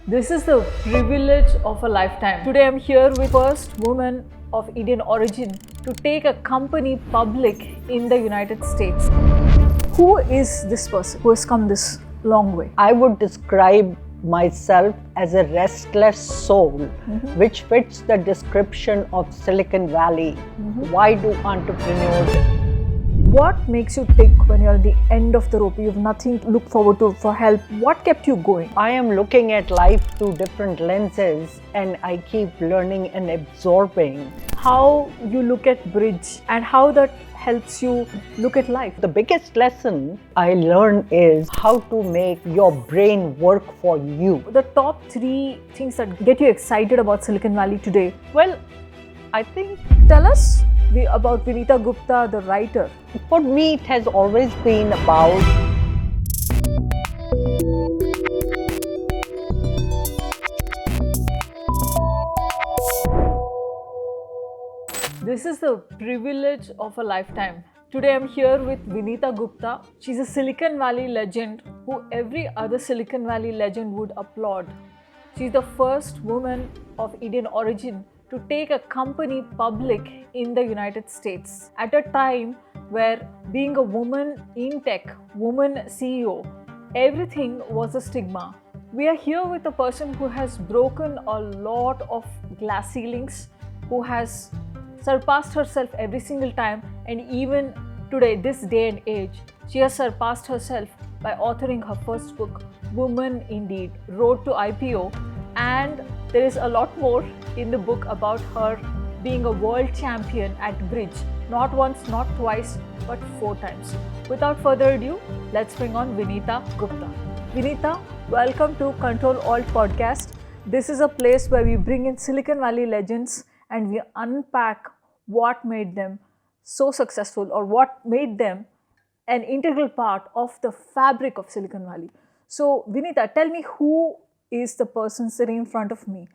This is the privilege of a lifetime. Today I'm here with first woman of Indian origin to take a company public in the United States. Who is this person who has come this long way? I would describe myself as a restless soul, which fits the description of Silicon Valley. Why do entrepreneurs? What makes you tick when you're at the end of the rope? You have nothing to look forward to for help. What kept you going? I am looking at life through different lenses and I keep learning and absorbing. How you look at bridge and how that helps you look at life. The biggest lesson I learned is how to make your brain work for you. The top 3 things that get you excited about Silicon Valley today. Well, I think Tell us about Vinita Gupta, the writer. for me it has always been about This is the privilege of a lifetime. Today I'm here with Vinita Gupta. She's a Silicon Valley legend who every other Silicon Valley legend would applaud. She's the first woman of Indian origin to take a company public in the United States at a time where being a woman in tech, woman CEO, everything was a stigma. We are here with a person who has broken a lot of glass ceilings, who has surpassed herself every single time, and even today, this day and age, she has surpassed herself by authoring her first book, Woman Indeed, Road to IPO, and there is a lot more in the book about her being a world champion at bridge, not once, not twice, but 4 times. Without further ado, let's bring on Vinita Gupta. Vinita, welcome to Ctrl Alt Podcast. This is a place where we bring in Silicon Valley legends and we unpack what made them so successful or what made them an integral part of the fabric of Silicon Valley. So, Vinita, tell me, who is the person sitting in front of me?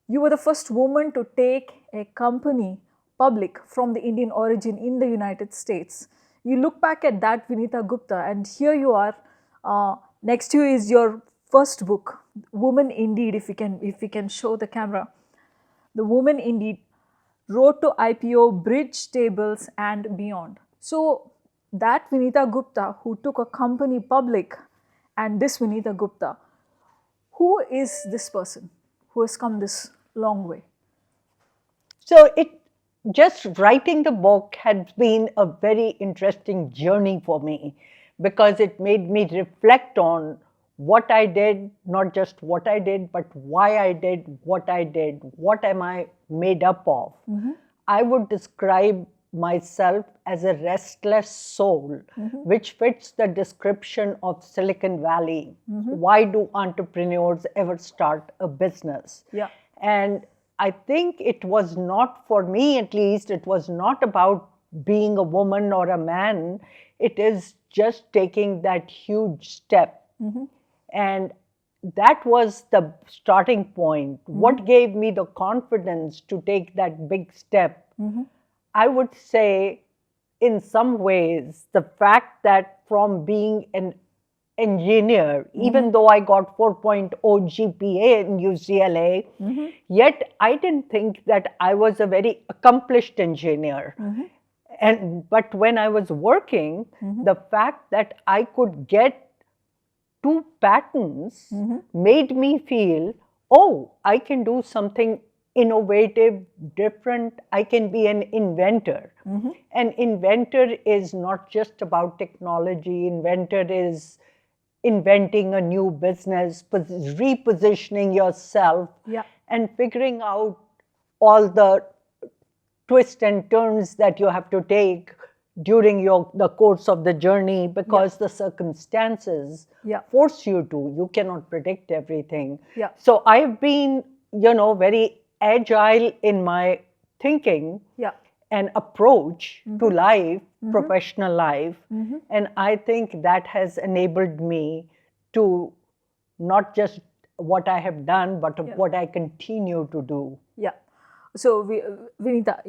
You were the first woman to take a company public from the Indian origin in the United States. You look back at that, Vinita Gupta, and here you are. Next to you is your first book, Woman Indeed. If we can show the camera, the Woman Indeed, Road to IPO, Bridge Tables and Beyond. So that Vinita Gupta who took a company public, and this Vinita Gupta, who is this person who has come this long way? So just writing the book had been a very interesting journey for me because it made me reflect on what I did, not just what I did, but why I did, what am I made up of. I would describe myself as a restless soul, which fits the description of Silicon Valley. Why do entrepreneurs ever start a business? Yeah. And I think it was not, for me at least, it was not about being a woman or a man. It is just taking that huge step. And that was the starting point. What gave me the confidence to take that big step? I would say, in some ways, the fact that from being an engineer, even though I got 4.0 GPA in UCLA, yet I didn't think that I was a very accomplished engineer. But when I was working, the fact that I could get 2 patents made me feel, oh, I can do something innovative, different. I can be an inventor. An inventor is not just about technology. Inventor is inventing a new business, repositioning yourself, and figuring out all the twists and turns that you have to take during the course of the journey, because the circumstances force you to. You cannot predict everything. So I've been, very agile in my thinking and approach to life, professional life. And I think that has enabled me to not just what I have done, but what I continue to do. Yeah. So, Vinita,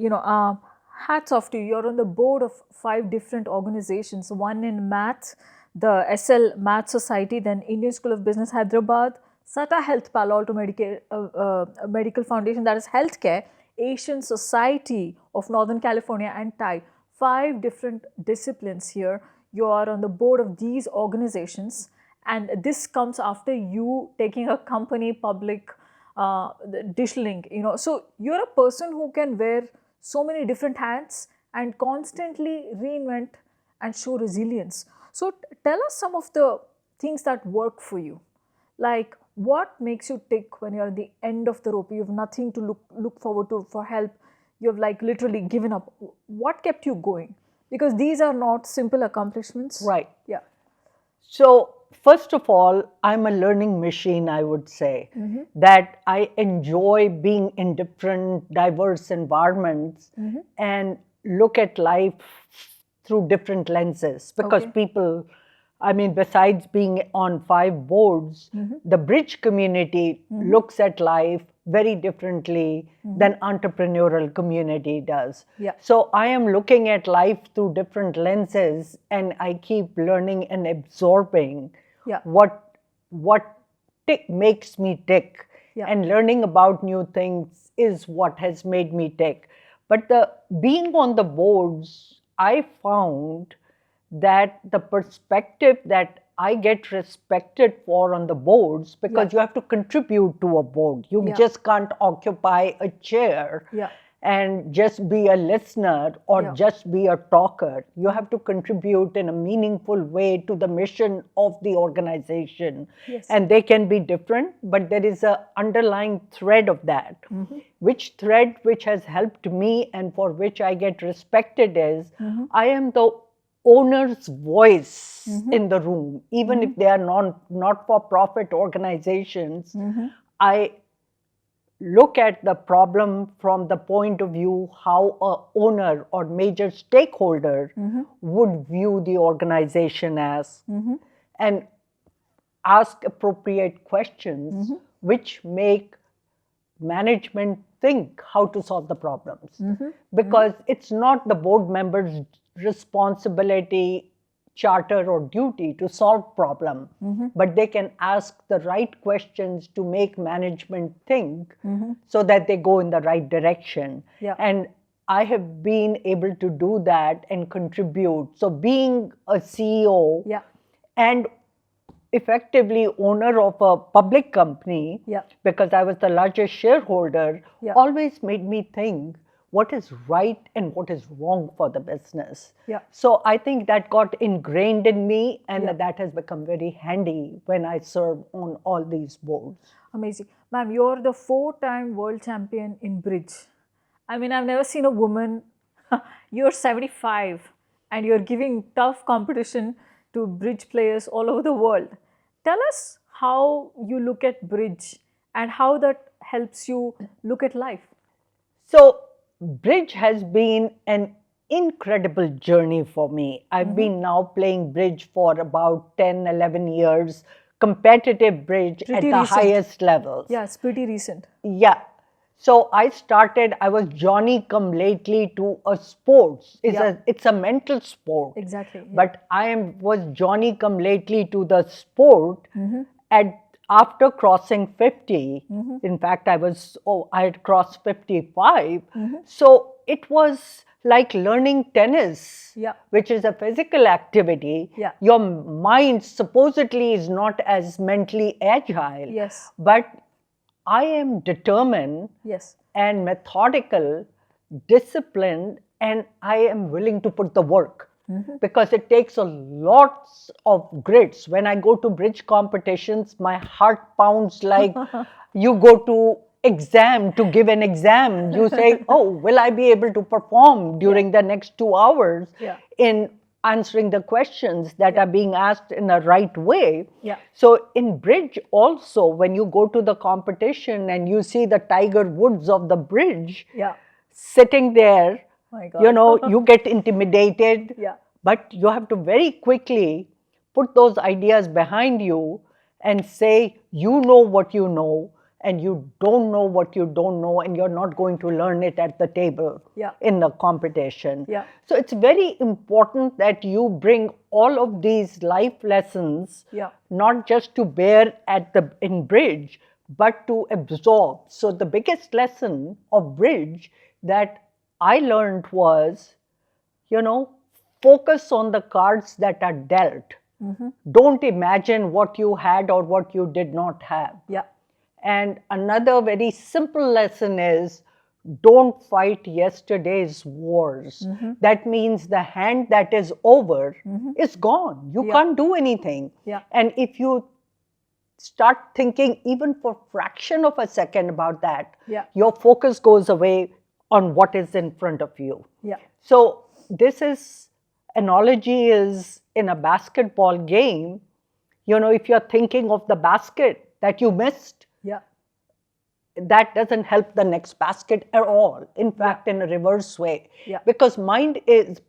hats off to you. You're on the board of 5 different organizations, one in math, the SL Math Society, then Indian School of Business Hyderabad, Sata Health, Palo Alto Medical Foundation, that is healthcare, Asian Society of Northern California, and TIE. 5 different disciplines here. You are on the board of these organizations, and this comes after you taking a company public, Dishlink, So you're a person who can wear so many different hats and constantly reinvent and show resilience. So tell us some of the things that work for you. Like, what makes you tick when you're at the end of the rope? You have nothing to look forward to for help. You have like literally given up. What kept you going? Because these are not simple accomplishments. Right. Yeah. So, first of all, I'm a learning machine, I would say, that I enjoy being in different, diverse environments and look at life through different lenses. Because people, I mean, besides being on 5 boards, the bridge community looks at life very differently than entrepreneurial community does. Yeah. So I am looking at life through different lenses, and I keep learning and absorbing what makes me tick. Yeah. And learning about new things is what has made me tick. But being on the boards, I found that the perspective that I get respected for on the boards, because you have to contribute to a board. You just can't occupy a chair and just be a listener or just be a talker. You have to contribute in a meaningful way to the mission of the organization. Yes. And they can be different, but there is an underlying thread of that. Which has helped me and for which I get respected is I am the owner's voice in the room. Even if they are not-for-profit organizations, I look at the problem from the point of view how a owner or major stakeholder would view the organization as, and ask appropriate questions which make management think how to solve the problems. Because it's not the board members' responsibility, charter, or duty to solve problem, but they can ask the right questions to make management think so that they go in the right direction. And I have been able to do that and contribute. So being a CEO and effectively owner of a public company, because I was the largest shareholder, always made me think what is right and what is wrong for the business. So I think that got ingrained in me, and that has become very handy when I serve on all these boards. Amazing. Ma'am, you're the 4-time world champion in bridge. I mean, I've never seen a woman. You're 75 and you're giving tough competition to bridge players all over the world. Tell us how you look at bridge and how that helps you look at life. So, bridge has been an incredible journey for me. I've been now playing bridge for about 10, 11 years, competitive bridge at the highest levels. Yeah, it's pretty recent. Yeah. So I was Johnny come lately to a sports. It's a mental sport. Exactly. But was Johnny come lately to the sport after crossing 50. In fact, I had crossed 55. So it was like learning tennis, which is a physical activity. Your mind supposedly is not as mentally agile. But I am determined and methodical, disciplined, and I am willing to put the work. Because it takes a lot of grits. When I go to bridge competitions, my heart pounds like you go to give an exam. You say, oh, will I be able to perform during the next 2 hours in answering the questions that are being asked in a right way? So in bridge also, when you go to the competition and you see the Tiger Woods of the bridge sitting there, you get intimidated, but you have to very quickly put those ideas behind you and say, you know what you know, and you don't know what you don't know, and you're not going to learn it at the table in the competition. So it's very important that you bring all of these life lessons, not just to bear in bridge, but to absorb. So the biggest lesson of bridge that I learned was, focus on the cards that are dealt. Don't imagine what you had or what you did not have. And another very simple lesson is, don't fight yesterday's wars. That means the hand that is over is gone. You can't do anything. And if you start thinking even for a fraction of a second about that, your focus goes away on what is in front of you. So this analogy is in a basketball game. If you're thinking of the basket that you missed, that doesn't help the next basket at all. In fact, in a reverse way, because mind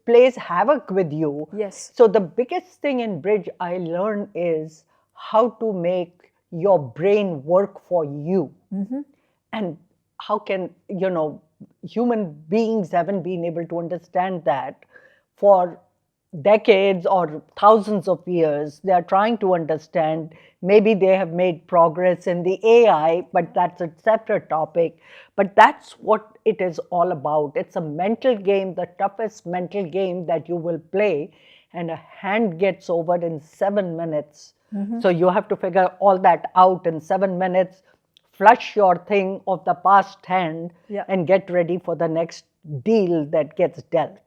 plays havoc with you. So the biggest thing in bridge I learned is how to make your brain work for you. And how can, human beings haven't been able to understand that for decades or thousands of years. They are trying to understand. Maybe they have made progress in the AI, but that's a separate topic. But that's what it is all about. It's a mental game, the toughest mental game that you will play, and a hand gets over in 7 minutes. So you have to figure all that out in 7 minutes, flush your thing of the past hand, and get ready for the next deal that gets dealt.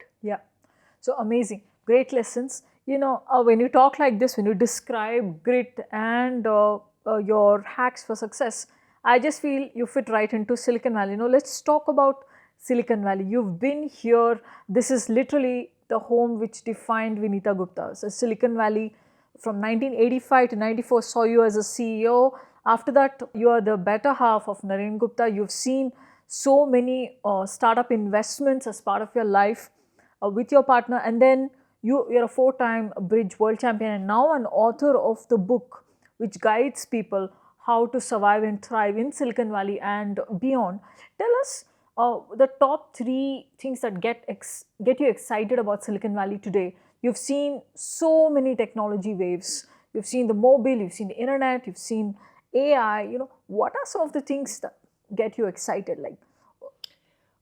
So amazing. Great lessons. When you talk like this, when you describe grit and your hacks for success, I just feel you fit right into Silicon Valley. Let's talk about Silicon Valley. You've been here. This is literally the home which defined Vinita Gupta. So Silicon Valley from 1985 to 94 saw you as a CEO. After that, you are the better half of Naren Gupta. You've seen so many startup investments as part of your life with your partner, and then you're a 4-time bridge world champion and now an author of the book which guides people how to survive and thrive in Silicon Valley and beyond. Tell us the top 3 things that get you excited about Silicon Valley today. You've seen so many technology waves. You've seen the mobile, you've seen the internet, you've seen AI. What are some of the things that get you excited?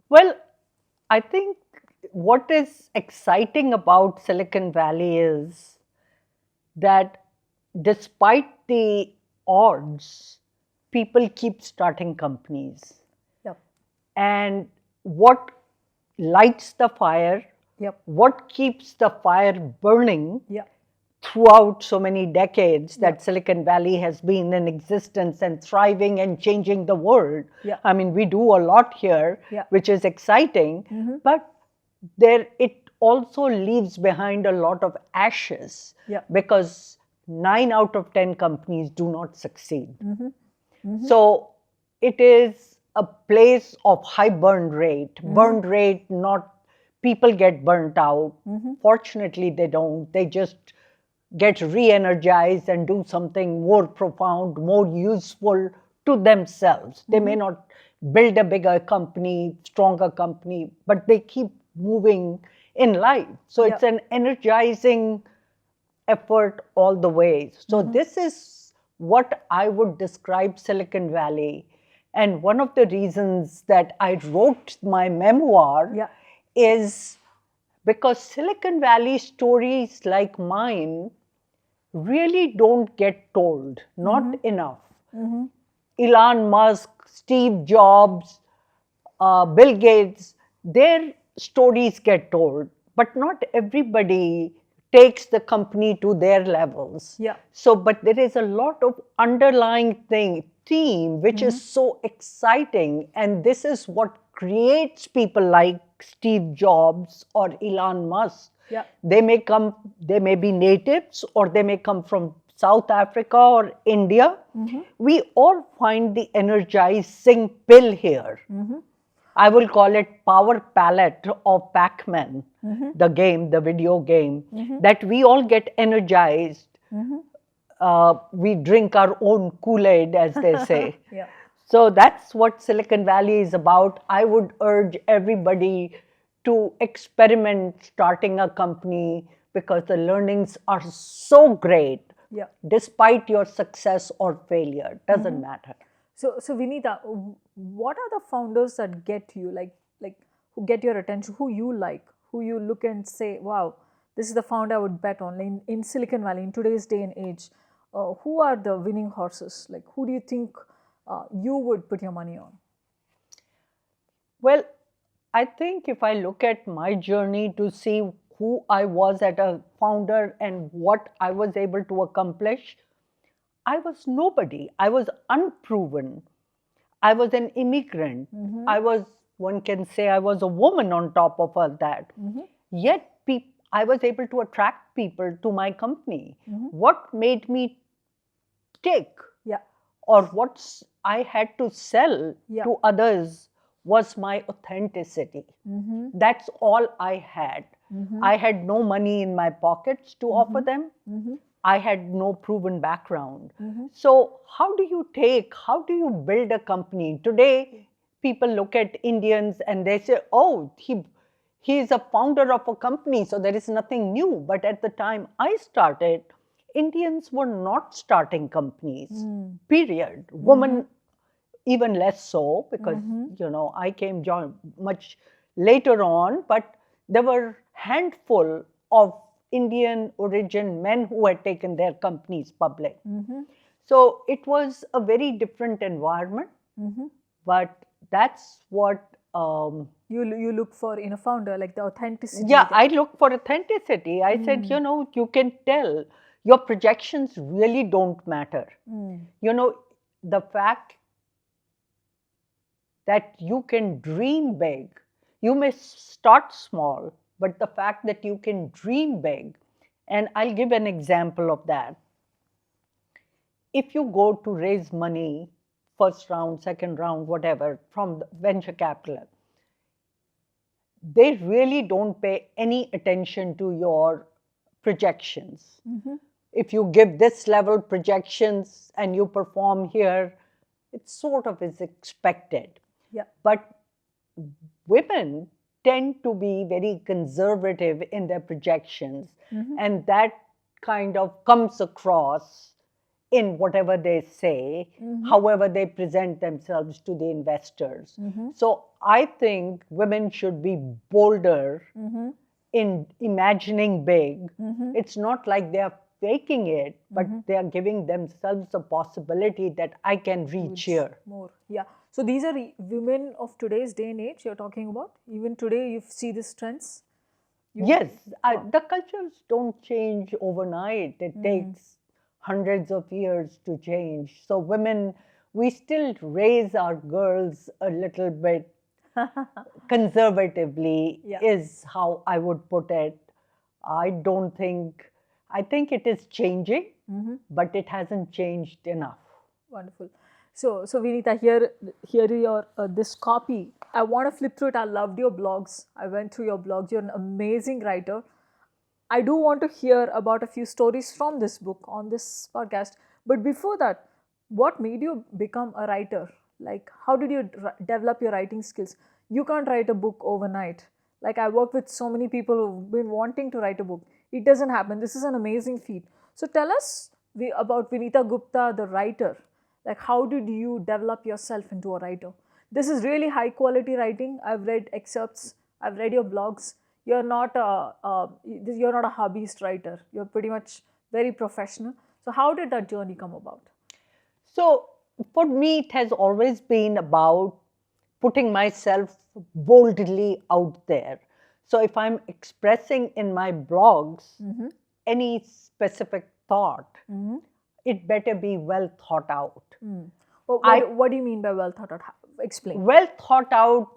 Well, I think what is exciting about Silicon Valley is that despite the odds, people keep starting companies. And what lights the fire, what keeps the fire burning throughout so many decades that Silicon Valley has been in existence and thriving and changing the world. I mean, we do a lot here, which is exciting, but it also leaves behind a lot of ashes because 9 out of 10 companies do not succeed. So it is a place of high burn rate. Burn rate, not people get burnt out. Fortunately, they don't. They just get re-energized and do something more profound, more useful to themselves. They may not build a bigger company, stronger company, but they keep moving in life. So it's an energizing effort all the way. So this is what I would describe Silicon Valley. And one of the reasons that I wrote my memoir is because Silicon Valley stories like mine really don't get told, not enough. Elon Musk, Steve Jobs, Bill Gates, their stories get told, but not everybody takes the company to their levels. So, but there is a lot of underlying theme which is so exciting, and this is what creates people like Steve Jobs or Elon Musk. They may be natives, or they may come from South Africa or India. We all find the energizing pill here. I will call it power palette of Pac-Man, the game, the video game, that we all get energized. We drink our own Kool-Aid, as they say. So that's what Silicon Valley is about. I would urge everybody to experiment starting a company because the learnings are so great. Yeah. Despite your success or failure, doesn't matter. So Vinita, what are the founders that get you, like who get your attention, who you like, who you look and say, wow, this is the founder I would bet on in Silicon Valley in today's day and age? Who are the winning horses? Like, who do you think you would put your money on? Well, I think if I look at my journey to see who I was as a founder and what I was able to accomplish, I was nobody. I was unproven. I was an immigrant. I was, one can say, I was a woman on top of all that. Yet, I was able to attract people to my company. What made me tick, Yeah. or what I had to sell Yeah. to others was my authenticity. That's all I had. I had no money in my pockets to offer them. I had no proven background. So how do you build a company? Today, people look at Indians and they say, oh, he is a founder of a company, so there is nothing new. But at the time I started, Indians were not starting companies, period. Women, even less so, because, I came much later on, but there were handful of Indian origin men who had taken their companies public. So it was a very different environment, but that's what you look for in a founder, like the authenticity. yeah, I look for authenticity. I said, you can tell your projections really don't matter. The fact that you can dream big, you may start small, but the fact that you can dream big, and I'll give an example of that. If you go to raise money, first round, second round, whatever, from the venture capital, they really don't pay any attention to your projections. If you give this level projections and you perform here, it sort of is expected. Yeah. But women tend to be very conservative in their projections, and that kind of comes across in whatever they say, however they present themselves to the investors. So I think women should be bolder in imagining big. It's not like they are faking it, but they are giving themselves a possibility that I can reach here. More. Yeah. So these are women of today's day and age you're talking about? Even today you see these trends? Yes, the cultures don't change overnight. It takes hundreds of years to change. So women, we still raise our girls a little bit conservatively, is how I would put it. I think it is changing, but it hasn't changed enough. Wonderful. So Vinita, here your this copy. I want to flip through it. I loved your blogs. I went through your blogs. You're an amazing writer. I do want to hear about a few stories from this book on this podcast. But before that, what made you become a writer? Like, how did you develop your writing skills? You can't write a book overnight. Like, I work with so many people who've been wanting to write a book. It doesn't happen. This is an amazing feat. So tell us about Vinita Gupta, the writer. Like, how did you develop yourself into a writer? This is really high quality writing. I've read excerpts. I've read your blogs. You're not a hobbyist writer. You're pretty much very professional. So how did that journey come about? So for me, it has always been about putting myself boldly out there. So if I'm expressing in my blogs any specific thought, it better be well thought out. What do you mean by well thought out? Explain. Well thought out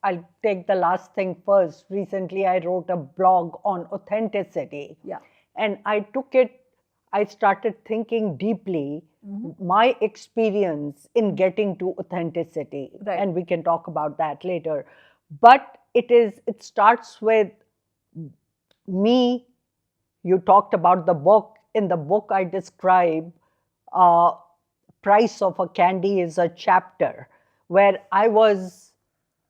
I'll take the last thing first. Recently, I wrote a blog on authenticity. Yeah. And I started thinking deeply my experience in getting to authenticity. Right. And we can talk about that later. But it starts with me. You talked about the book. In the book, I describe price of a candy is a chapter where I was,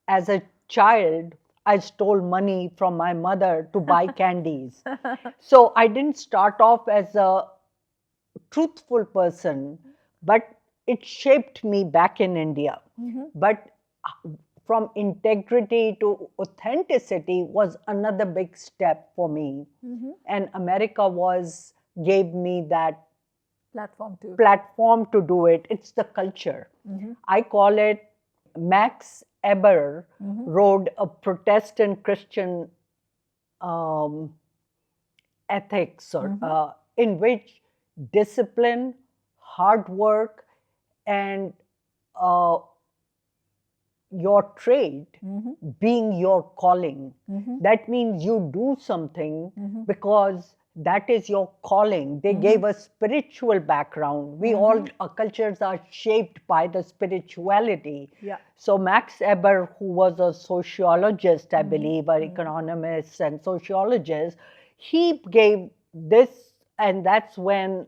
as a child, I stole money from my mother to buy candies. So I didn't start off as a truthful person, but it shaped me back in India. But from integrity to authenticity was another big step for me. And America gave me that platform to do it. It's the culture. I call it, Max Eber wrote a Protestant Christian ethics, or in which discipline, hard work, and your trade being your calling. That means you do something because that is your calling. They gave a spiritual background. We all, our cultures are shaped by the spirituality. So Max Eber, who was a sociologist, I believe, an economist and sociologist, he gave this, and that's when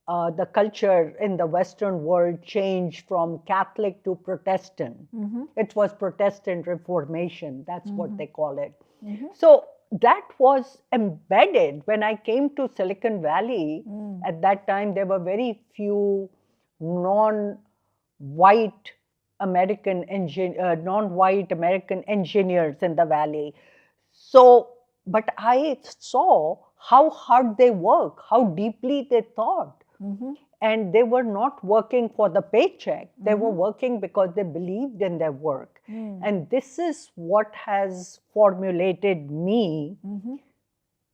the culture in the Western world changed from Catholic to Protestant. It was Protestant Reformation, that's what they call it. So that was embedded when I came to Silicon Valley. At that time, there were very few non-white American engineers in the Valley. So, but I saw how hard they work, how deeply they thought. And they were not working for the paycheck. They were working because they believed in their work. And this is what has formulated me,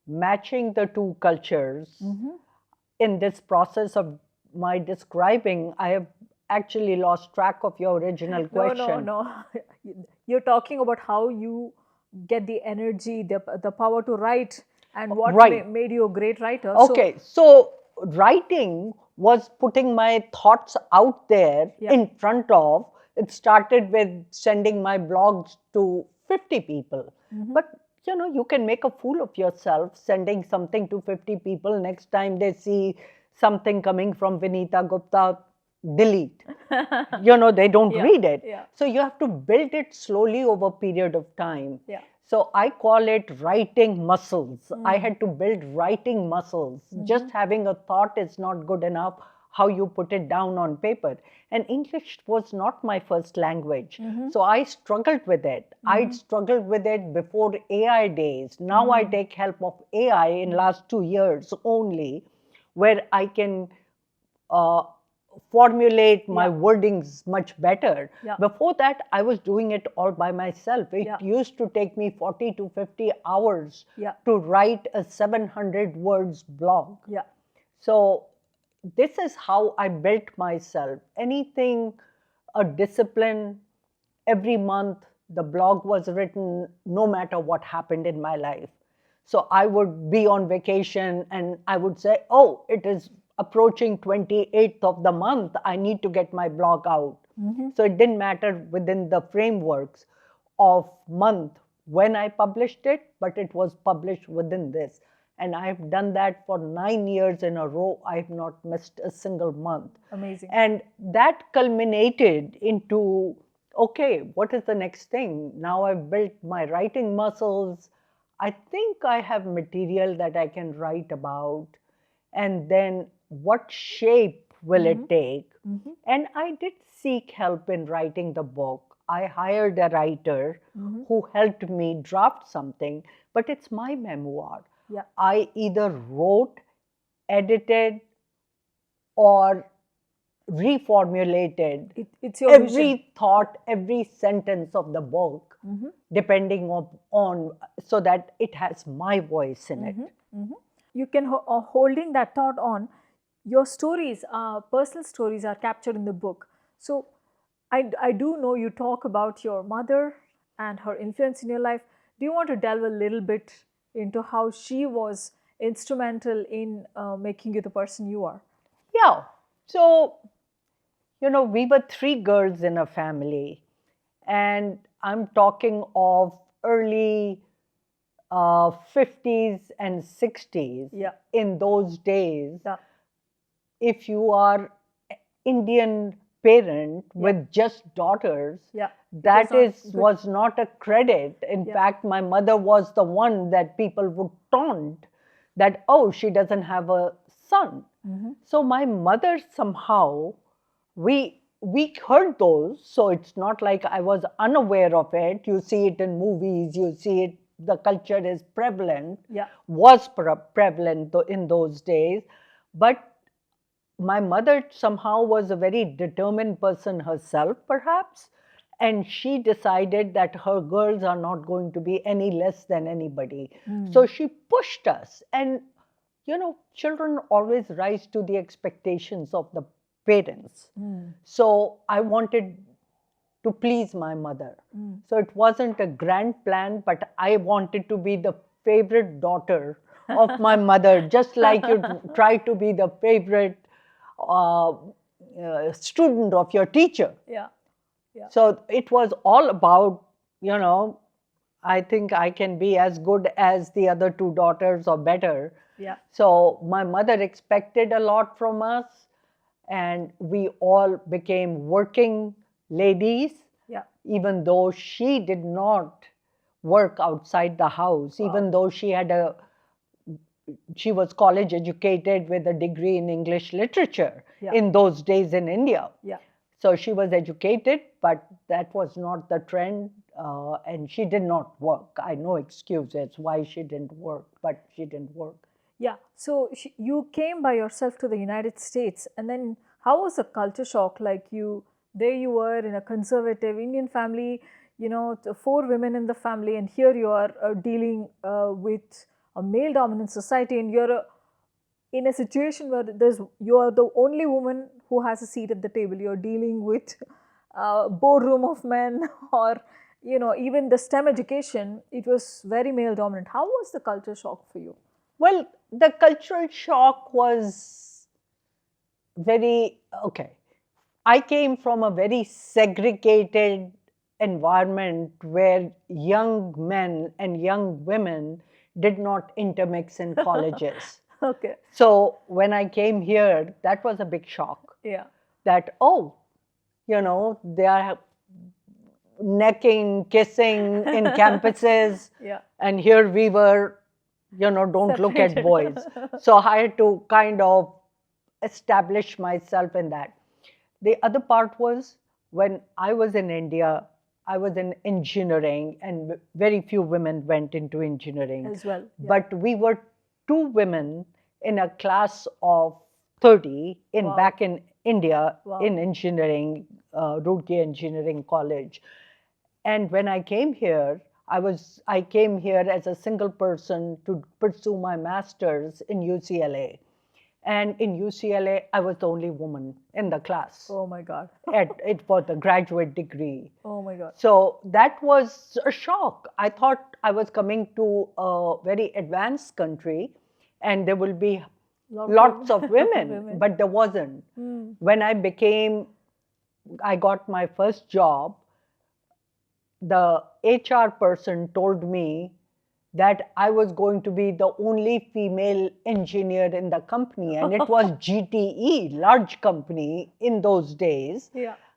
matching the two cultures. In this process of my describing, I have actually lost track of your original question. No. You're talking about how you get the energy, the power to write, and what made you a great writer. Okay, so writing was putting my thoughts out there in front of. It started with sending my blogs to 50 people. But you know, you can make a fool of yourself sending something to 50 people. Next time they see something coming from Vinita Gupta, delete. You know, they don't read it. So you have to build it slowly over a period of time. So I call it writing muscles. I had to build writing muscles. Just having a thought is not good enough. How you put it down on paper. And English was not my first language. So I struggled with it. I struggled with it before AI days. Now I take help of AI in last 2 years only, where I can formulate my wordings much better. Before that, I was doing it all by myself. It used to take me 40 to 50 hours to write a 700 words blog. So this is how I built myself. Anything, a discipline, every month the blog was written no matter what happened in my life. So I would be on vacation and I would say, oh, it is approaching 28th of the month, I need to get my blog out. So it didn't matter within the frameworks of month when I published it, but it was published within this. And I've done that for 9 years in a row. I've not missed a single month. Amazing. And that culminated into, okay, what is the next thing? Now I've built my writing muscles. I think I have material that I can write about. And then what shape will it take? And I did seek help in writing the book. I hired a writer who helped me draft something, but it's my memoir. I either wrote, edited, or reformulated it's your every vision. thought, every sentence of the book, depending on, so that it has my voice in it. You can, holding that thought on, your stories, personal stories are captured in the book. So I do know you talk about your mother and her influence in your life. Do you want to delve a little bit into how she was instrumental in making you the person you are? Yeah. So, you know, we were 3 girls in a family, and I'm talking of early 50s and 60s. In those days, if you are Indian parent with just daughters, Yeah. that It was not good. was not a credit. In fact, my mother was the one that people would taunt that, oh, she doesn't have a son. So my mother somehow, we heard those, so it's not like I was unaware of it. You see it in movies, you see it, the culture is prevalent, was prevalent in those days. But my mother somehow was a very determined person herself, perhaps, and she decided that her girls are not going to be any less than anybody. So she pushed us. And, you know, children always rise to the expectations of the parents. So I wanted to please my mother. So it wasn't a grand plan, but I wanted to be the favorite daughter of my mother, just like you try to be the favorite student of your teacher. Yeah. So it was all about, you know, I think I can be as good as the other two daughters or better. Yeah. So my mother expected a lot from us, and we all became working ladies, even though she did not work outside the house, even though she was college educated with a degree in English literature in those days in India. So she was educated, but that was not the trend, and she did not work. I know excuses why she didn't work, but she didn't work. Yeah. So you came by yourself to the United States, and then how was the culture shock? Like there you were in a conservative Indian family, you know, 4 women in the family, and here you are dealing with a male-dominant society, and you're in a situation where you are the only woman who has a seat at the table. You're dealing with a boardroom of men, or you know, even the STEM education. It was very male-dominant. How was the culture shock for you? Well, the cultural shock was very okay. I came from a very segregated environment where young men and young women did not intermix in colleges. Okay. So when I came here, that was a big shock. Yeah. That, oh, you know, they are necking, kissing in campuses. And here we were, you know, don't look at boys. So I had to kind of establish myself in that. The other part was when I was in India, I was in engineering, and very few women went into engineering as well. But we were 2 women in a class of 30 back in India in engineering, Roorkee Engineering College. And when I came here, I came here as a single person to pursue my master's in UCLA. And in UCLA, I was the only woman in the class. Oh my God. It was the graduate degree. Oh my God. So that was a shock. I thought I was coming to a very advanced country and there will be lots of women, but there wasn't. When I got my first job, the HR person told me that I was going to be the only female engineer in the company. And it was GTE, large company in those days.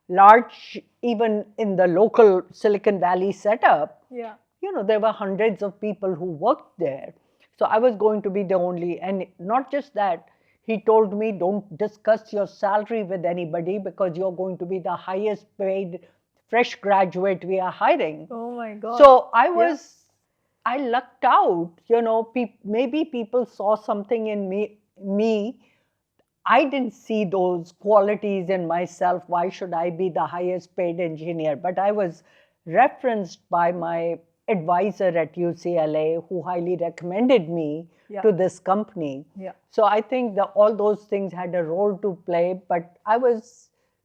Large, even in the local Silicon Valley setup. You know, there were hundreds of people who worked there. So I was going to be the only, and not just that, he told me, don't discuss your salary with anybody because you're going to be the highest paid fresh graduate we are hiring. Oh my God. So I lucked out, you know, maybe people saw something in me. I didn't see those qualities in myself. Why should I be the highest paid engineer? But I was referenced by my advisor at UCLA who highly recommended me to this company. So I think that all those things had a role to play, but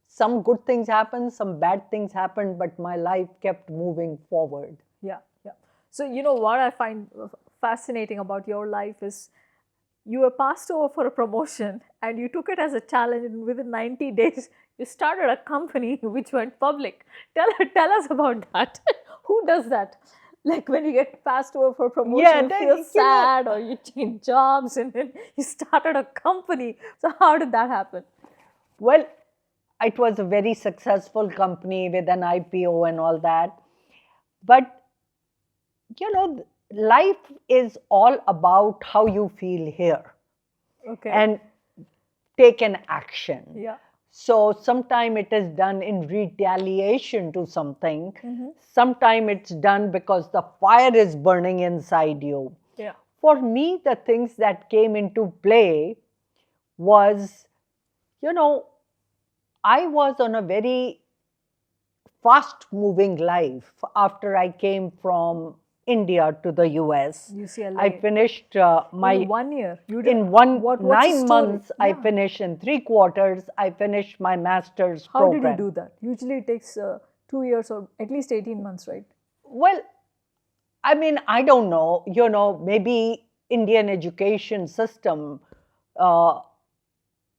some good things happened, some bad things happened, but my life kept moving forward. So, you know, what I find fascinating about your life is you were passed over for a promotion and you took it as a challenge, and within 90 days, you started a company which went public. Tell us about that. Who does that? Like when you get passed over for promotion, you feel sad, or you change jobs and then you started a company. So how did that happen? Well, it was a very successful company with an IPO and all that. But, life is all about how you feel here. Okay. And take an action. Yeah. So sometime it is done in retaliation to something. Sometime it's done because the fire is burning inside you. Yeah. For me, the things that came into play was, I was on a very fast moving life after I came from India to the US. UCLA. I finished my in 1 year. in what's the 9 story? months. I Yeah. finished in 3 quarters. I finished my master's How program. did you do that? Usually it takes 2 years or at least 18 months, right? Well, I mean, I don't know. Maybe Indian education system,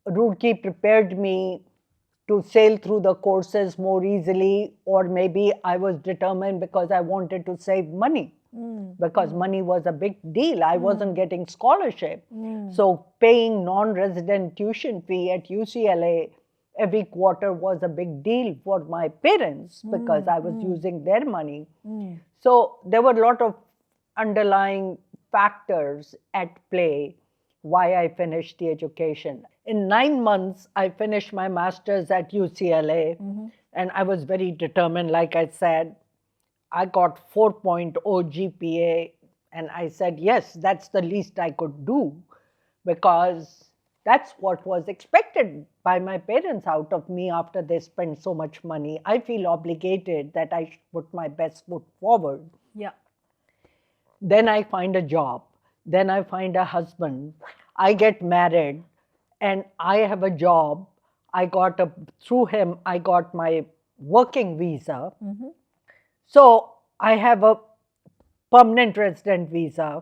Roorkee prepared me to sail through the courses more easily, or maybe I was determined because I wanted to save money. Because money was a big deal. I wasn't getting scholarship. So paying non-resident tuition fee at UCLA every quarter was a big deal for my parents because I was using their money. So there were a lot of underlying factors at play why I finished the education. In 9 months, I finished my master's at UCLA, and I was very determined. Like I said, I got 4.0 GPA, and I said, yes, that's the least I could do, because that's what was expected by my parents out of me after they spent so much money. I feel obligated that I should put my best foot forward. Yeah. Then I find a job. Then I find a husband. I get married, and I have a job. Through him, I got my working visa. So I have a permanent resident visa,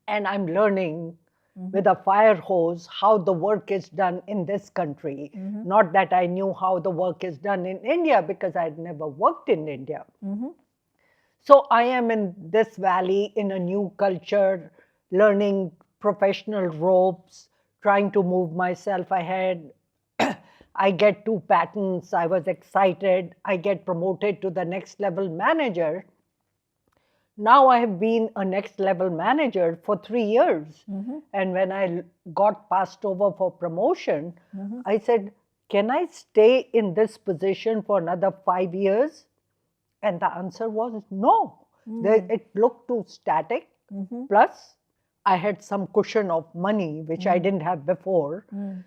and I'm learning with a fire hose how the work is done in this country. Not that I knew how the work is done in India, because I'd never worked in India. So I am in this valley in a new culture, learning professional ropes, trying to move myself ahead. I get 2 patents. I was excited. I get promoted to the next level manager. Now I have been a next level manager for 3 years. And when I got passed over for promotion, I said, can I stay in this position for another 5 years? And the answer was no. It looked too static. Plus, I had some cushion of money, which I didn't have before.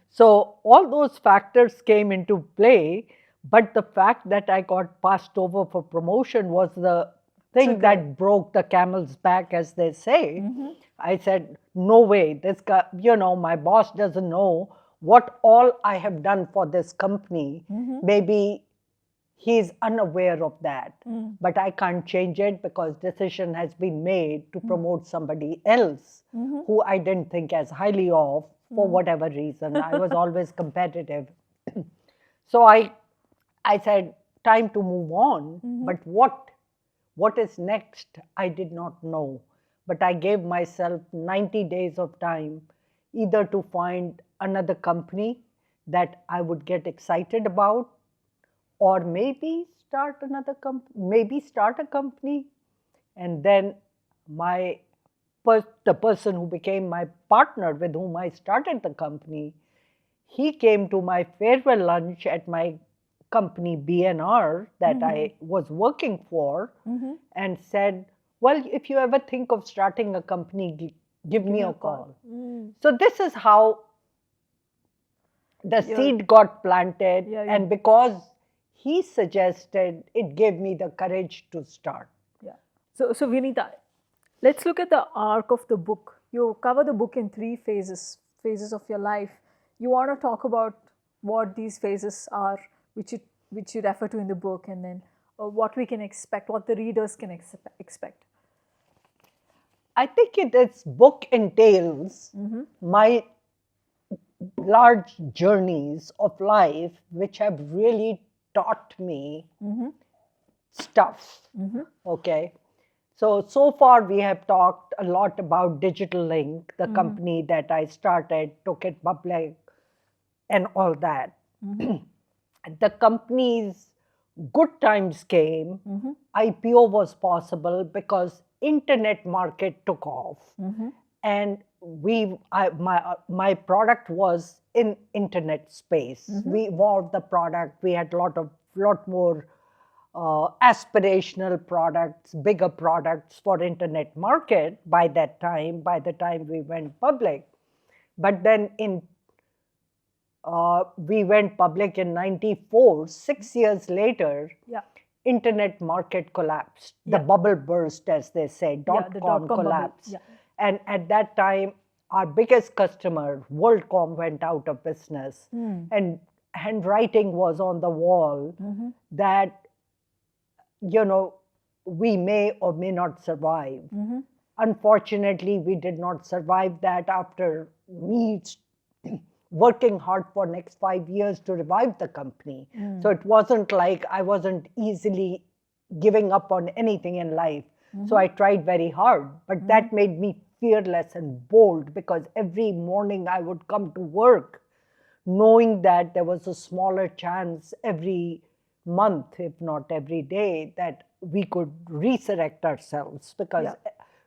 So all those factors came into play. But the fact that I got passed over for promotion was the thing that broke the camel's back, as they say. I said, no way. This guy, my boss doesn't know what all I have done for this company. Maybe he's unaware of that, but I can't change it because decision has been made to promote somebody else who I didn't think as highly of for whatever reason. I was always competitive. So I said, time to move on. But what is next? I did not know. But I gave myself 90 days of time either to find another company that I would get excited about, or maybe start a company. And then the person who became my partner, with whom I started the company, he came to my farewell lunch at my company BNR that I was working for, and said, well, if you ever think of starting a company, give me a call. So this is how the seed got planted. And because he suggested, it gave me the courage to start. Yeah. So Vinita, let's look at the arc of the book. You cover the book in 3 phases of your life. You want to talk about what these phases are, which you refer to in the book, and then what we can expect, what the readers can expect. I think this book entails my large journeys of life, which have really taught me stuff. Okay. So far we have talked a lot about Digital Link, the company that I started, took it public, and all that. the company's good times came, IPO was possible because internet market took off, and my product was in internet space. We evolved the product. We had lot more aspirational products, bigger products for internet market by that time. By the time we went public, but then we went public in '94. 6 years later, internet market collapsed. The bubble burst, as they say. .com collapsed. And at that time, our biggest customer, WorldCom, went out of business. And handwriting was on the wall that, we may or may not survive. Unfortunately, we did not survive that after me working hard for next 5 years to revive the company. So it wasn't like I wasn't easily giving up on anything in life. So I tried very hard, but that made me fearless and bold, because every morning I would come to work knowing that there was a smaller chance every month, if not every day, that we could resurrect ourselves, because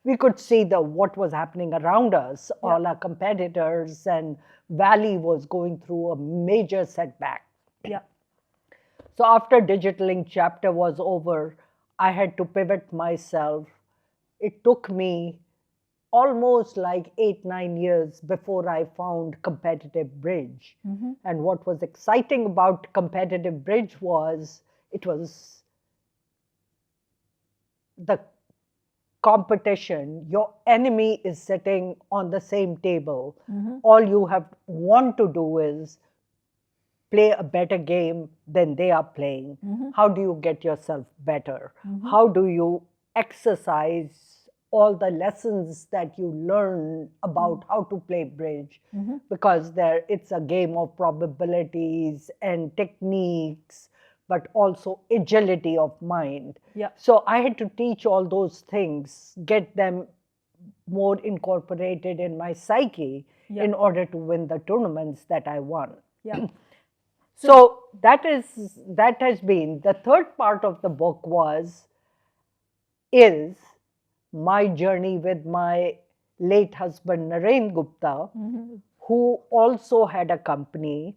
we could see what was happening around us. All our competitors, and Valley was going through a major setback. So after Digitaling chapter was over, I had to pivot myself. It took me almost like 8-9 years before I found Competitive Bridge. And what was exciting about Competitive Bridge was it was the competition. Your enemy is sitting on the same table. All you want to do is play a better game than they are playing. How do you get yourself better? How do you exercise all the lessons that you learn about how to play bridge? Because it's a game of probabilities and techniques, but also agility of mind. So I had to teach all those things, get them more incorporated in my psyche in order to win the tournaments that I won. So that has been the third part of the book is my journey with my late husband Naren Gupta, who also had a company,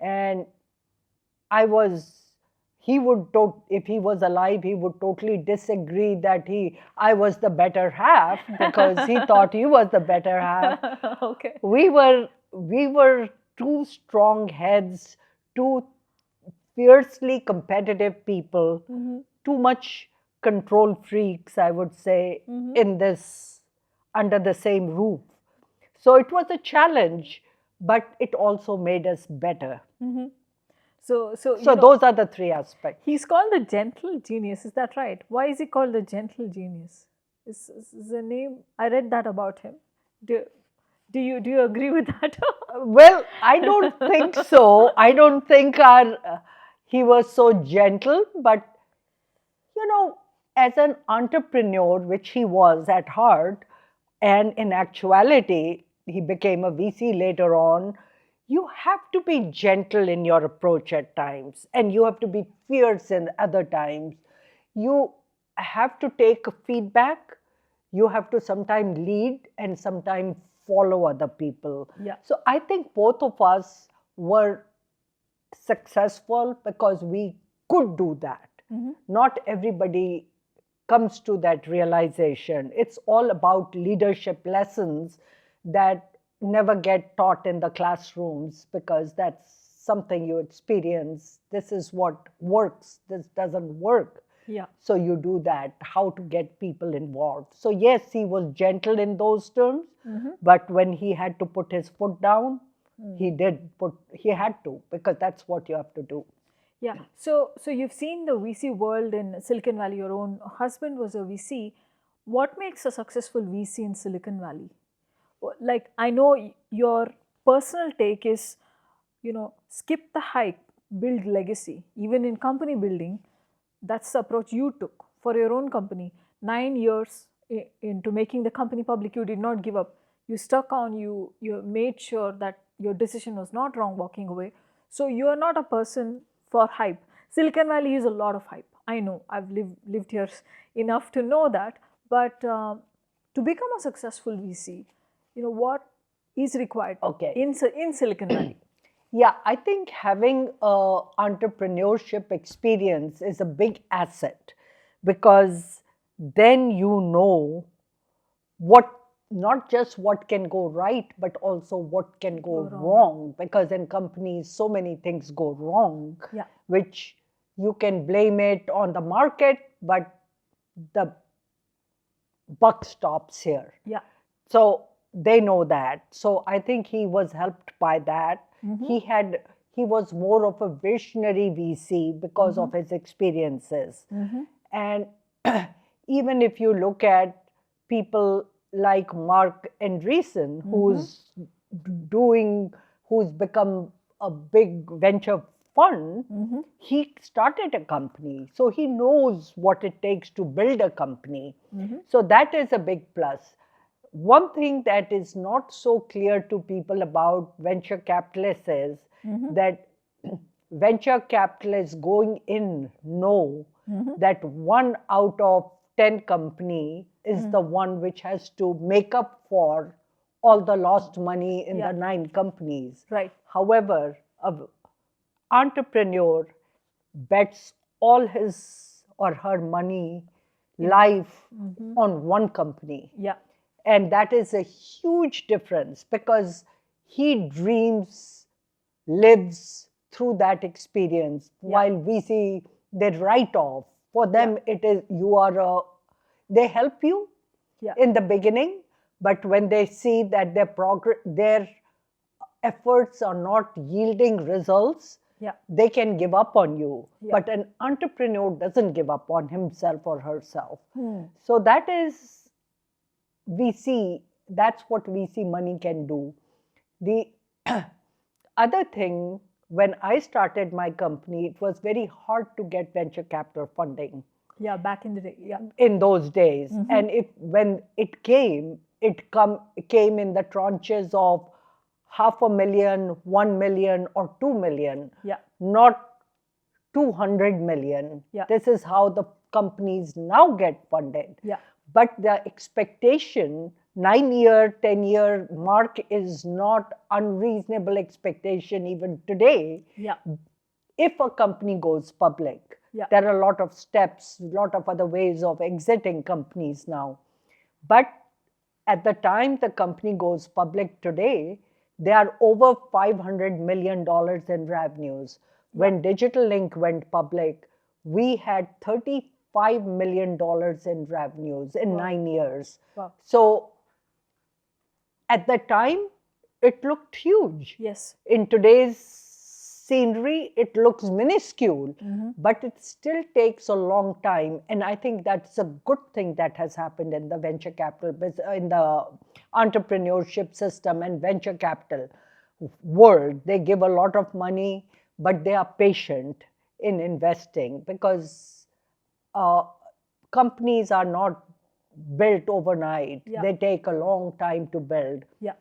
and if he was alive, he would totally disagree that I was the better half, because he thought he was the better half. We were two strong heads, two fiercely competitive people, too much control freaks, I would say, under the same roof. So it was a challenge, but it also made us better. So those are the three aspects. He's called the gentle genius, is that right? Why is he called the gentle genius? Is the name, I read that about him. Do you agree with that? Well, I don't think so. I don't think he was so gentle, but as an entrepreneur, which he was at heart, and in actuality, he became a VC later on, you have to be gentle in your approach at times, and you have to be fierce in other times. You have to take feedback. You have to sometimes lead and sometimes follow other people. So I think both of us were successful because we could do that. Not everybody comes to that realization. It's all about leadership lessons that never get taught in the classrooms, because that's something you experience. This is what works, this doesn't work. So you do that, how to get people involved. So yes, he was gentle in those terms, but when he had to put his foot down, he had to, because that's what you have to do. So you've seen the VC world in Silicon Valley. Your own husband was a VC. What makes a successful VC in Silicon Valley? Like, I know your personal take is, skip the hype, build legacy. Even in company building, that's the approach you took for your own company. 9 years into making the company public, you did not give up. You stuck on, you made sure that your decision was not wrong walking away. So you are not a person for hype. Silicon Valley is a lot of hype. I know, I've lived here enough to know that. But to become a successful VC, what is required Okay. in Silicon Valley? Yeah, I think having a entrepreneurship experience is a big asset, because then you know not just what can go right, but also what can go wrong. Because in companies, so many things go wrong, Yeah. which you can blame it on the market, but the buck stops here. Yeah. So they know that. So I think he was helped by that. He was more of a visionary VC because of his experiences. And even if you look at people like Mark Andreessen, who's become a big venture fund, he started a company. So he knows what it takes to build a company. So that is a big plus. One thing that is not so clear to people about venture capitalists is that venture capitalists going in know that 1 out of 10 company is the one which has to make up for all the lost money in the 9 companies. Right. However, an entrepreneur bets all his or her money, life on one company. Yeah. And that is a huge difference, because he dreams, lives through that experience. While we see they write off, for them it is, they help you in the beginning, but when they see that their efforts are not yielding results, they can give up on you. But an entrepreneur doesn't give up on himself or herself. So that is that's what VC money can do. The other thing, when I started my company, it was very hard to get venture capital funding. Yeah, back in the day. Yeah. In those days. And when it came, came in the tranches of $500,000, 1 million, or 2 million. Yeah. Not 200 million. Yeah. This is how the companies now get funded. Yeah. But the expectation, 9-year, 10-year mark is not unreasonable expectation even today. Yeah. If a company goes public, there are a lot of steps, a lot of other ways of exiting companies now. But at the time the company goes public today, they are over $500 million in revenues. When Digital Link went public, we had $35 million in revenues in 9 years. Wow. So at that time, it looked huge. Yes. In today's scenery, it looks minuscule, but it still takes a long time. And I think that's a good thing that has happened in the venture capital, in the entrepreneurship system and venture capital world. They give a lot of money, but they are patient in investing, because companies are not built overnight. They take a long time to build. Yeah.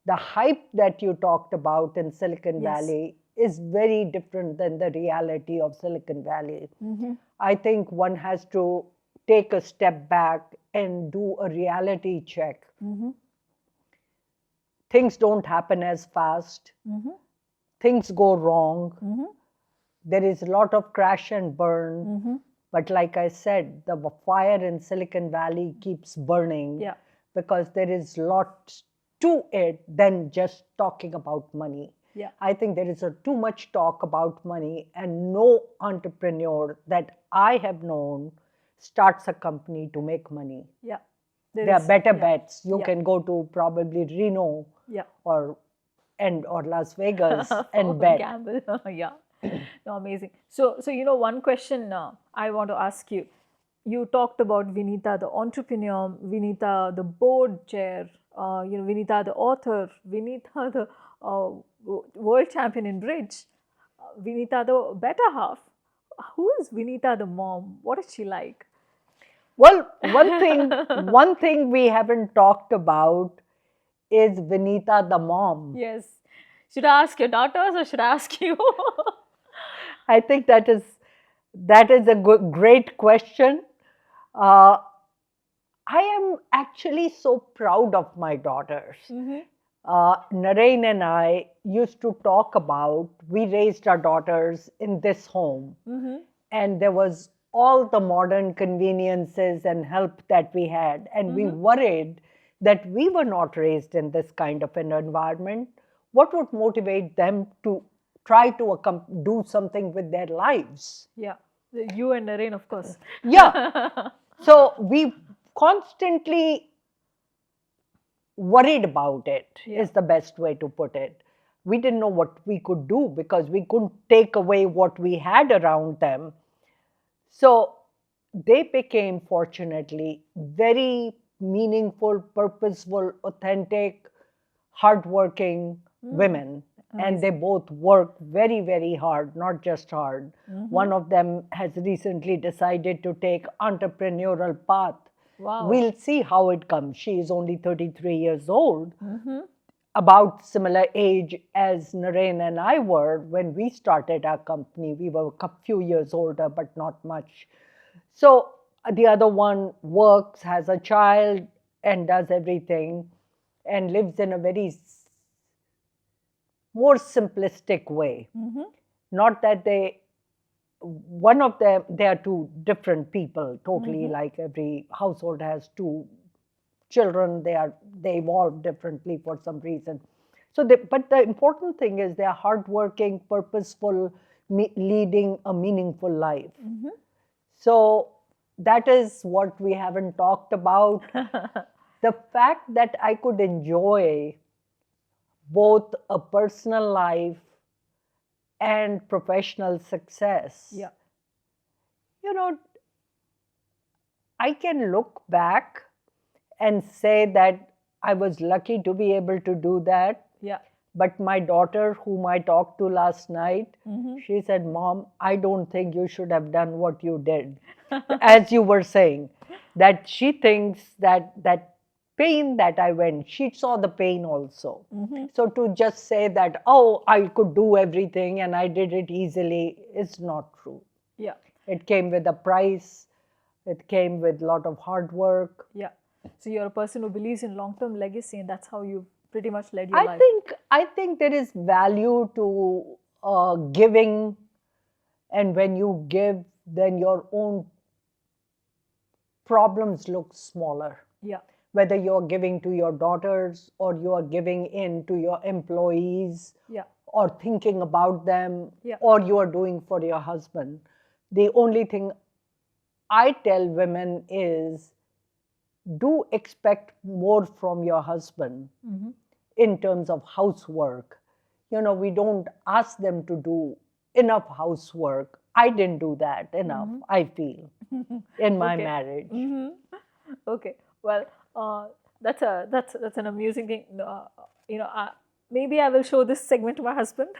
The hype that you talked about in Silicon Valley is very different than the reality of Silicon Valley. I think one has to take a step back and do a reality check. Things don't happen as fast. Things go wrong. There is a lot of crash and burn. But like I said, the fire in Silicon Valley keeps burning, because there is lots to it than just talking about money. I think there is too much talk about money, and no entrepreneur that I have known starts a company to make money. There are better bets. You can go to probably Reno or Las Vegas and bet. Gamble. No, amazing. So one question I want to ask you. You talked about Vinita, the entrepreneur, Vinita, the board chair, Vinita, the author, Vinita, the world champion in bridge, Vinita, the better half. Who is Vinita, the mom? What is she like? Well, one thing we haven't talked about is Vinita, the mom. Yes. Should I ask your daughters or should I ask you? I think that is a great question. Uh, I am actually so proud of my daughters. Naren and I used to talk about, we raised our daughters in this home, and there was all the modern conveniences and help that we had, and we worried that we were not raised in this kind of an environment. What would motivate them to try to do something with their lives? Yeah, you and Naren, of course. Yeah. So we constantly worried about it, is the best way to put it. We didn't know what we could do because we couldn't take away what we had around them. So they became, fortunately, very meaningful, purposeful, authentic, hardworking women. And they both work very, very hard, not just hard. One of them has recently decided to take entrepreneurial path. Wow. We'll see how it comes. She is only 33 years old, about similar age as Naren and I were when we started our company. We were a few years older, but not much. So the other one works, has a child, and does everything, and lives in a very more simplistic way. Not that one of them, they are two different people, totally, like every household has two children, they evolve differently for some reason. So, but the important thing is they are hardworking, purposeful, leading a meaningful life. So that is what we haven't talked about. The fact that I could enjoy both a personal life and professional success. Yeah. You know, I can look back and say that I was lucky to be able to do that. Yeah. But my daughter, whom I talked to last night, she said, "Mom, I don't think you should have done what you did." As you were saying, that she thinks that pain that I went, she saw the pain also. So to just say that, oh, I could do everything and I did it easily, is not true. Yeah. It came with a price. It came with a lot of hard work. Yeah. So you're a person who believes in long-term legacy, and that's how you pretty much led your life. I think there is value to giving, and when you give, then your own problems look smaller. Yeah. Whether you're giving to your daughters or you're giving in to your employees, or thinking about them, or you are doing for your husband. The only thing I tell women is, do expect more from your husband in terms of housework. You know, we don't ask them to do enough housework. I didn't do that enough, I feel, in my marriage. Okay. Well, that's an amusing thing. Maybe I will show this segment to my husband,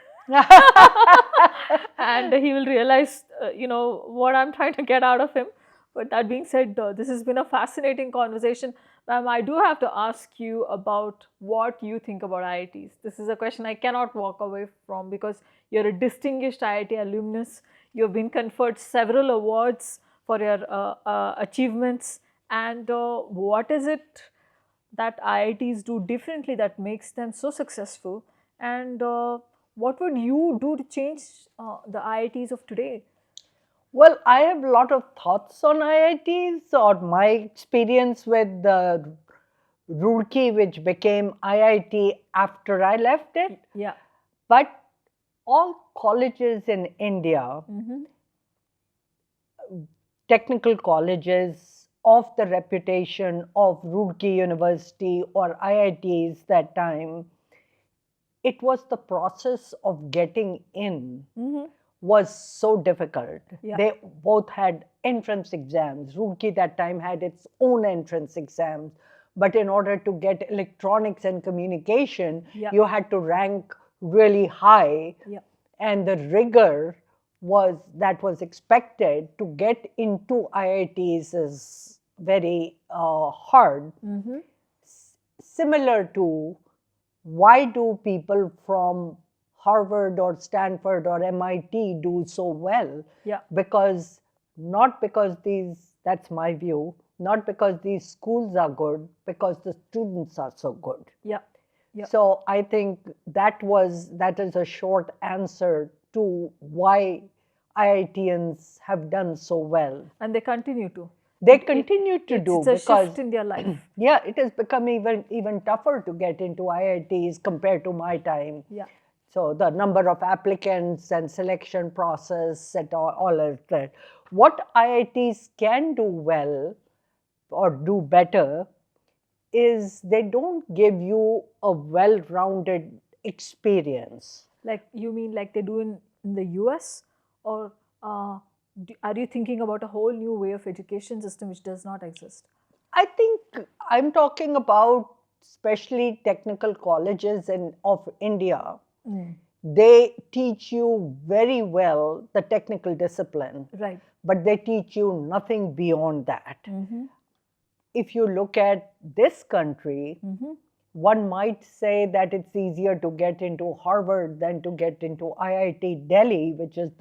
and he will realize, what I'm trying to get out of him. But that being said, this has been a fascinating conversation. Ma'am, I do have to ask you about what you think about IITs. This is a question I cannot walk away from because you're a distinguished IIT alumnus. You've been conferred several awards for your achievements. And what is it that IITs do differently that makes them so successful? And what would you do to change the IITs of today? Well, I have a lot of thoughts on IITs, or my experience with the Roorkee, which became IIT after I left it. Yeah. But all colleges in India, technical colleges of the reputation of Roorkee University or IITs that time, it was the process of getting in was so difficult. Yeah. They both had entrance exams. Roorkee that time had its own entrance exams. But in order to get electronics and communication, you had to rank really high. And the rigor that was expected to get into IITs is very hard. Similar to why do people from Harvard or Stanford or MIT do so well? Yeah. Not because these, that's my view, not because these schools are good, because the students are so good. Yeah. Yeah. So I think that is a short answer to why IITians have done so well. And they continue to. They continue to do It's a because shift in their life. yeah, it has become even tougher to get into IITs compared to my time. Yeah. So the number of applicants and selection process and all of that. What IITs can do well or do better is they don't give you a well-rounded experience. Like, you mean like they do in the US? Or are you thinking about a whole new way of education system which does not exist? I think I'm talking about especially technical colleges of India. They teach you very well the technical discipline, Right. but they teach you nothing beyond that. If you look at this country, one might say that it's easier to get into Harvard than to get into IIT Delhi, which is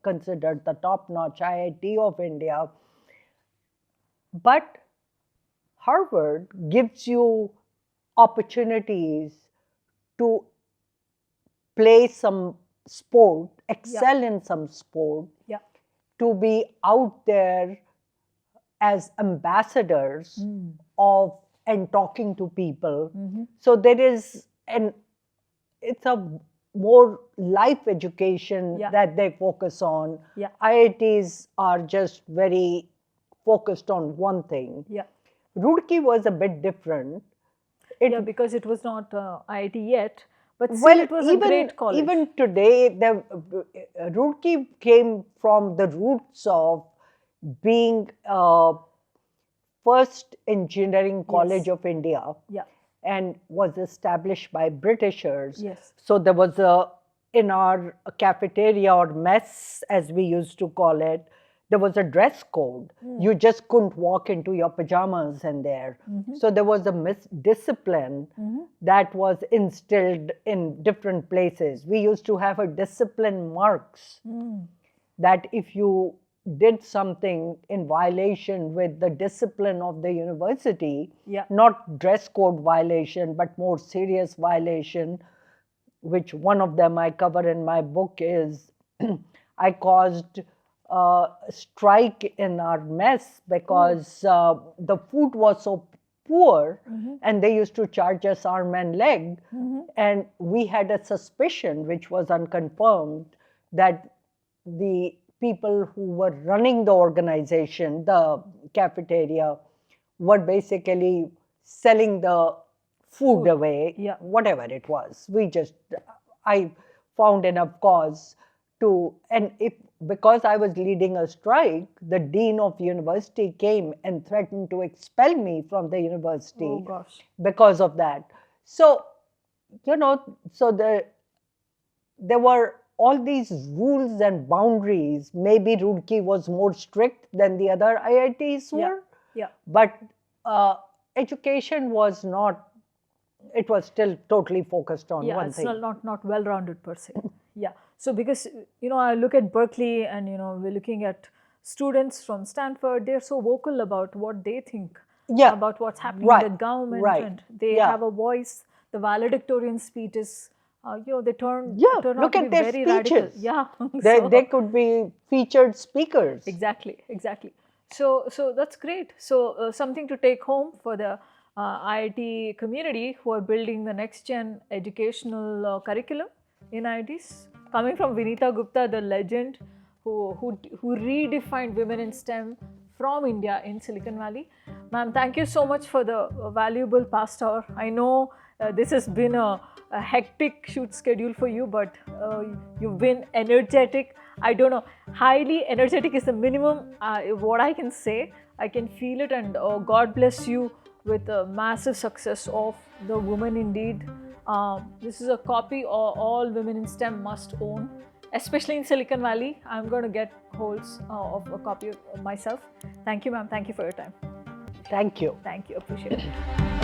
considered the top-notch IIT of India. But Harvard gives you opportunities to play some sport, excel in some sport, to be out there as ambassadors of and talking to people. So there is it's a more life education that they focus on. IITs are just very focused on one thing. Roorkee was a bit different. Because it was not IIT yet, but still it was a great college. Even today, Roorkee came from the roots of being first engineering college of India, and was established by Britishers. So there was in our cafeteria or mess, as we used to call it, there was a dress code. You just couldn't walk into your pajamas in there. So there was a discipline that was instilled in different places. We used to have a discipline marks that if you did something in violation with the discipline of the university, not dress code violation, but more serious violation, which one of them I cover in my book is I caused a strike in our mess because the food was so poor and they used to charge us arm and leg. And we had a suspicion, which was unconfirmed, that the people who were running the organization, the cafeteria, were basically selling the food away, whatever it was. I found enough cause to, and because I was leading a strike, the dean of university came and threatened to expel me from the university because of that. So, there were all these rules and boundaries. Maybe Roorkee was more strict than the other IITs were, but education was not, it was still totally focused on one thing. It's not well-rounded per se. So because, I look at Berkeley and, we're looking at students from Stanford, they're so vocal about what they think about what's happening in the government, and they have a voice. The valedictorian speech is, they turn out look to at be their very speeches. radical. They could be featured speakers. Exactly. So that's great. So something to take home for the IIT community who are building the next gen educational curriculum in IITs. Coming from Vinita Gupta, the legend who redefined women in STEM from India in Silicon Valley. Ma'am, thank you so much for the valuable past hour. I know this has been a hectic shoot schedule for you, but you've been energetic. I don't know, highly energetic is the minimum what I can say. I can feel it, and God bless you with a massive success of the Woman Indeed. This is a copy all women in STEM must own, especially in Silicon Valley. I'm going to get holds of a copy of myself. Thank you, ma'am. Thank you for your time. Thank you. Thank you. Appreciate it.